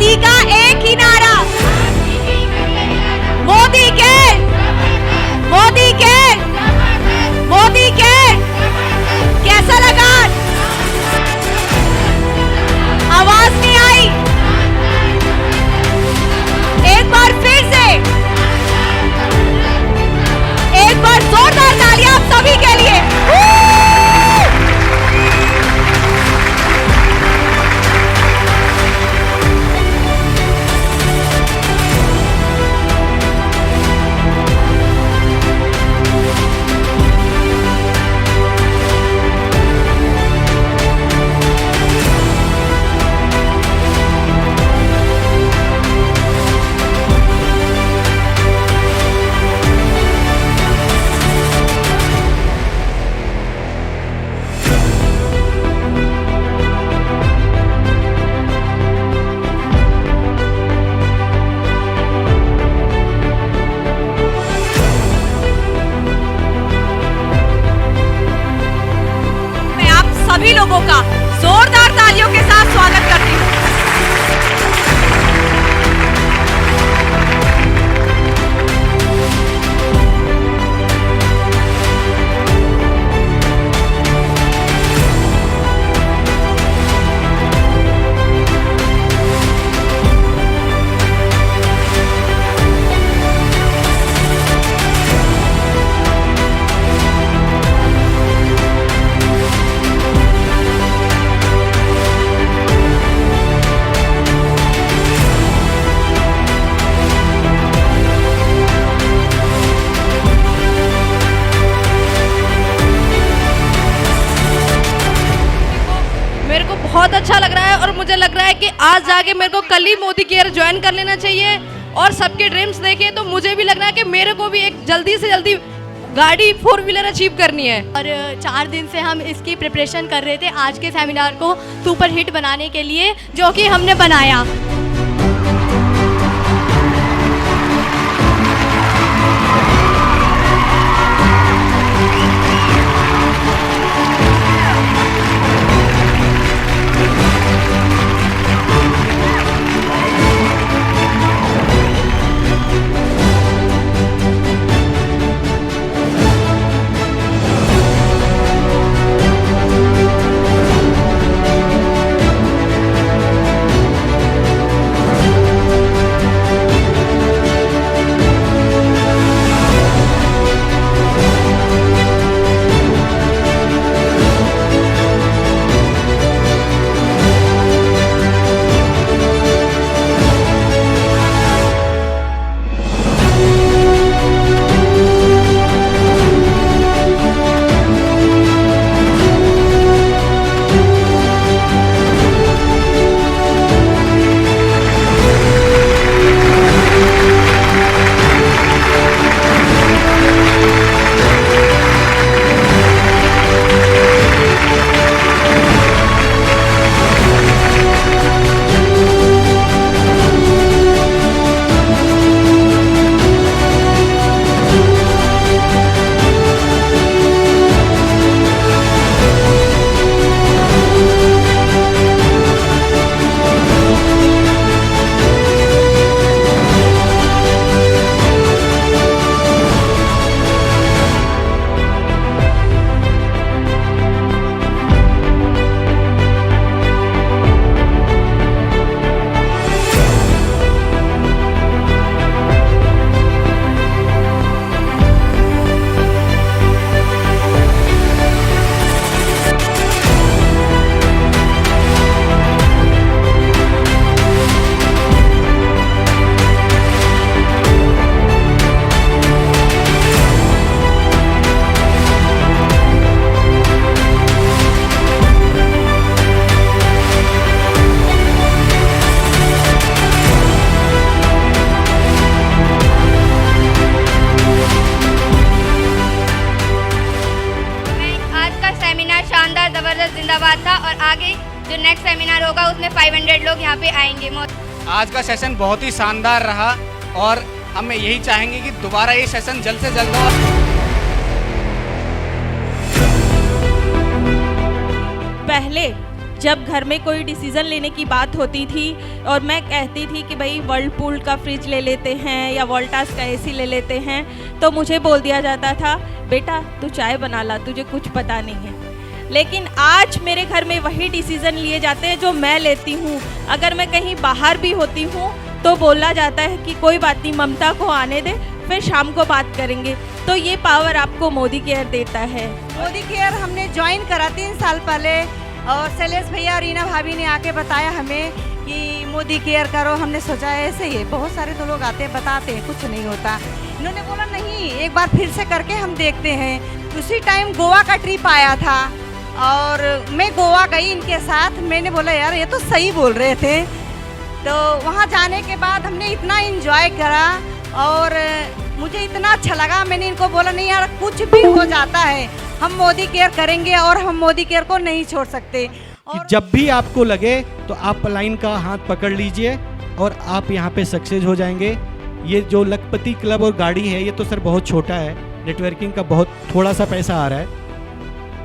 मोदी का एक ही नारा, मोदी के, मोदी के, मोदी के। कैसा लगा? आवाज नहीं आई? एक बार फिर से, एक बार जोरदार तालियां आप सभी के लिए। सभी लोगों का जोरदार तालियों के साथ स्वागत करती हूँ। बहुत अच्छा लग रहा है और मुझे लग रहा है कि आज जाके मेरे को कल ही मोदी केयर ज्वाइन कर लेना चाहिए और सबके ड्रीम्स देखे तो मुझे भी लग रहा है कि मेरे को भी एक जल्दी से जल्दी गाड़ी 4 व्हीलर अचीव करनी है। और 4 दिन से हम इसकी प्रिपरेशन कर रहे थे आज के सेमिनार को सुपर हिट बनाने के लिए, जो कि हमने बनाया। जिंदाबाद था और आगे जो नेक्स्ट सेमिनार होगा उसमें 500 लोग यहाँ पे आएंगे। आज का सेशन बहुत ही शानदार रहा और हम यही चाहेंगे कि दोबारा ये सेशन जल्द से जल्द हो। पहले जब घर में कोई डिसीज़न लेने की बात होती थी और मैं कहती थी कि भाई वर्लपूल का फ्रिज ले लेते हैं या वोल्टास का एसी ले लेते हैं, तो मुझे बोल दिया जाता था बेटा तू चाय बना ला, तुझे कुछ पता नहीं है। लेकिन आज मेरे घर में वही डिसीज़न लिए जाते हैं जो मैं लेती हूँ। अगर मैं कहीं बाहर भी होती हूँ तो बोला जाता है कि कोई बात नहीं, ममता को आने दे, फिर शाम को बात करेंगे। तो ये पावर आपको मोदी केयर देता है। मोदी केयर हमने ज्वाइन करा 3 साल पहले, और शैलेश भैया और रीना भाभी ने आके बताया हमें कि मोदी केयर करो। हमने सोचा ऐसे ही है, बहुत सारे तो लोग आते हैं बताते हैं कुछ नहीं होता। इन्होंने बोला नहीं, एक बार फिर से करके हम देखते हैं। उसी टाइम गोवा का ट्रिप आया था और मैं गोवा गई इनके साथ। मैंने बोला यार ये तो सही बोल रहे थे। तो वहाँ जाने के बाद हमने इतना एंजॉय करा और मुझे इतना अच्छा लगा। मैंने इनको बोला नहीं यार कुछ भी हो जाता है, हम मोदी केयर करेंगे और हम मोदी केयर को नहीं छोड़ सकते। कि जब भी आपको लगे तो आप लाइन का हाथ पकड़ लीजिए और आप यहाँ पे सक्सेस हो जाएंगे। ये जो लखपति क्लब और गाड़ी है ये तो सर बहुत छोटा है, नेटवर्किंग का बहुत थोड़ा सा पैसा आ रहा है,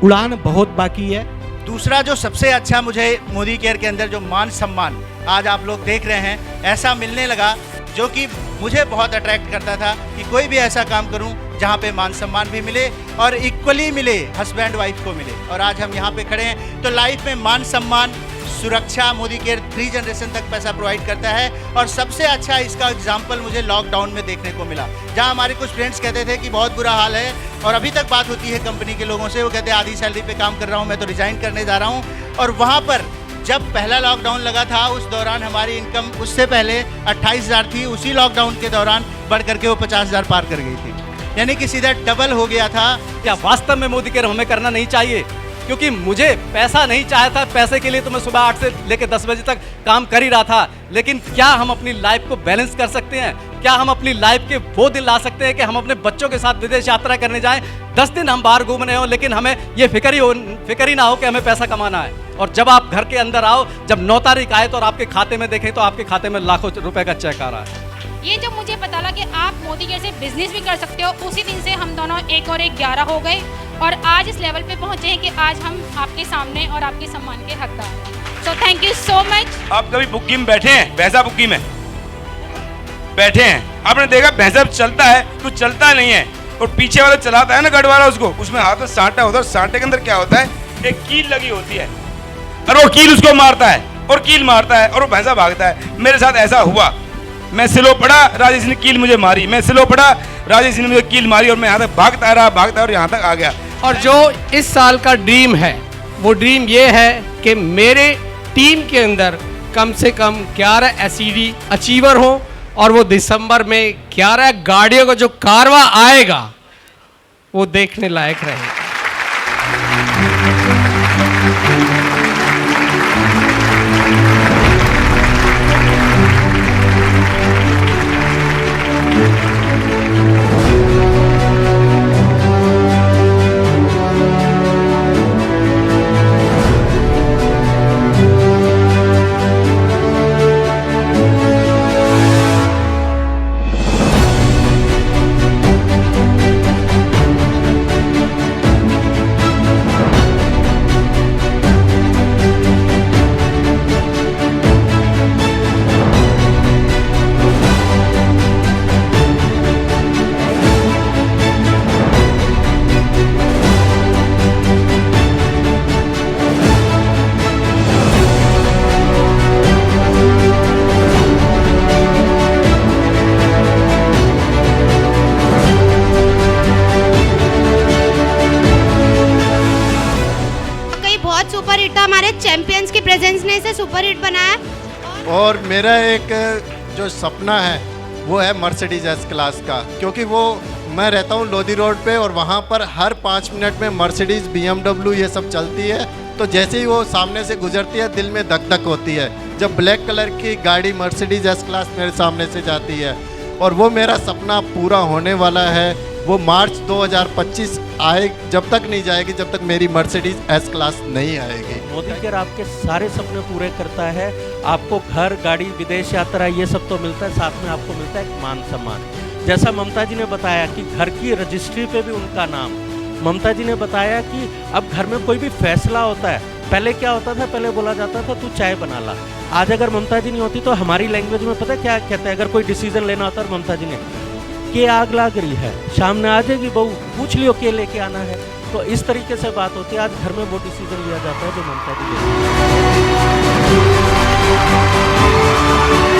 उड़ान बहुत बाकी है। दूसरा जो सबसे अच्छा मुझे मोदी केयर के अंदर जो मान सम्मान आज आप लोग देख रहे हैं, ऐसा मिलने लगा जो कि मुझे बहुत अट्रैक्ट करता था कि कोई भी ऐसा काम करूं जहां पे मान सम्मान भी मिले और इक्वली मिले, हस्बैंड वाइफ को मिले। और आज हम यहां पे खड़े हैं तो लाइफ में मान सम्मान, सुरक्षा मोदी केयर 3 जनरेशन तक पैसा प्रोवाइड करता है। और सबसे अच्छा इसका एग्जाम्पल मुझे लॉकडाउन में देखने को मिला, जहां हमारे कुछ फ्रेंड्स कहते थे कि बहुत बुरा हाल है, और अभी तक बात होती है कंपनी के लोगों से, वो कहते हैं आधी सैलरी पे काम कर रहा हूं, मैं तो रिजाइन करने जा रहा हूं। और वहां पर जब पहला लॉकडाउन लगा था उस दौरान हमारी इनकम उससे पहले 28,000 थी, उसी लॉकडाउन के दौरान बढ़ करके वो 50,000 पार कर गई थी, यानी कि सीधा डबल हो गया था। क्या वास्तव में मोदी केयर हमें करना नहीं चाहिए? क्योंकि मुझे पैसा नहीं चाहिए था, पैसे के लिए तो मैं सुबह 8 से लेकर 10 बजे तक काम कर ही रहा था। लेकिन क्या हम अपनी लाइफ को बैलेंस कर सकते हैं? क्या हम अपनी लाइफ के वो दिन ला सकते हैं कि हम अपने बच्चों के साथ विदेश यात्रा करने जाएं, 10 दिन हम बाहर घूमने हो, लेकिन हमें ये फिक्र ही ना हो कि हमें पैसा कमाना है। और जब आप घर के अंदर आओ, जब 9 तारीख आए तो और आपके खाते में देखें तो आपके खाते में लाखों रुपए का चेक आ रहा है। ये जब मुझे पता लगा कि आप मोदी केयर से बिजनेस भी कर सकते हो, उसी दिन से हम दोनों 1 और 1 11 हो गए और आज इस लेवल पे पहुंचे हैं कि आज हम आपके सामने और आपके सम्मान के हकदार हैं। So thank you so much. आप कभी बुग्गी में बैठे हैं? भैंसा बुग्गी में बैठे हैं, आपने देखा भैंसा चलता है तो चलता नहीं है, और पीछे वाला चलाता है ना गढ़ वाला, उसको उसमें हाथ में सांटा होता है, सांटे के अंदर क्या होता है, एक कील लगी होती है, और वो कील उसको मारता है और कील मारता है और वो भैंसा भागता है। मेरे साथ ऐसा हुआ, मैं स्लो पड़ा, राजेश ने कील मुझे मारी, मैं स्लो पड़ा, राजेश ने मुझे कील मारी और मैं यहाँ तक भागता रहा और यहाँ तक आ गया। और जो इस साल का ड्रीम है वो ड्रीम ये है कि मेरे टीम के अंदर कम से कम 11 एसईडी अचीवर हों और वो दिसंबर में 11 गाड़ियों का जो कारवा आएगा वो देखने लायक रहेगा। सुपर हिट था, हमारे चैंपियंस की प्रेजेंस ने इसे सुपर हिट बनाया। और मेरा एक जो सपना है वो है मर्सिडीज एस क्लास का, क्योंकि वो मैं रहता हूँ लोधी रोड पे और वहाँ पर हर 5 मिनट में मर्सिडीज BMW ये सब चलती है, तो जैसे ही वो सामने से गुजरती है दिल में धक धक होती है जब ब्लैक कलर की गाड़ी मर्सिडीज एस क्लास मेरे सामने से जाती है। और वो मेरा सपना पूरा होने वाला है। वो मार्च 2025 आए जब तक नहीं जाएगी जब तक मेरी मर्सिडीज एस क्लास नहीं आएगी। मोदी केयर आपके सारे सपने पूरे करता है। आपको घर, गाड़ी, विदेश यात्रा ये सब तो मिलता है, साथ में आपको मिलता है एक मान सम्मान। जैसा ममता जी ने बताया कि घर की रजिस्ट्री पे भी उनका नाम, ममता जी ने बताया कि अब घर में कोई भी फैसला होता है पहले क्या होता था, पहले बोला जाता था तू चाय बना ला। आज अगर ममता जी नहीं होती तो हमारी लैंग्वेज में पता है क्या कहते हैं, अगर कोई डिसीजन लेना होता है ममता जी ने, के आग लाग रही है, शाम में आ जाएगी बहू, पूछ लियो के लेके आना है। तो इस तरीके से बात होती है। आज घर में वो डिसीजन लिया जाता है जो ममता जी लेती है।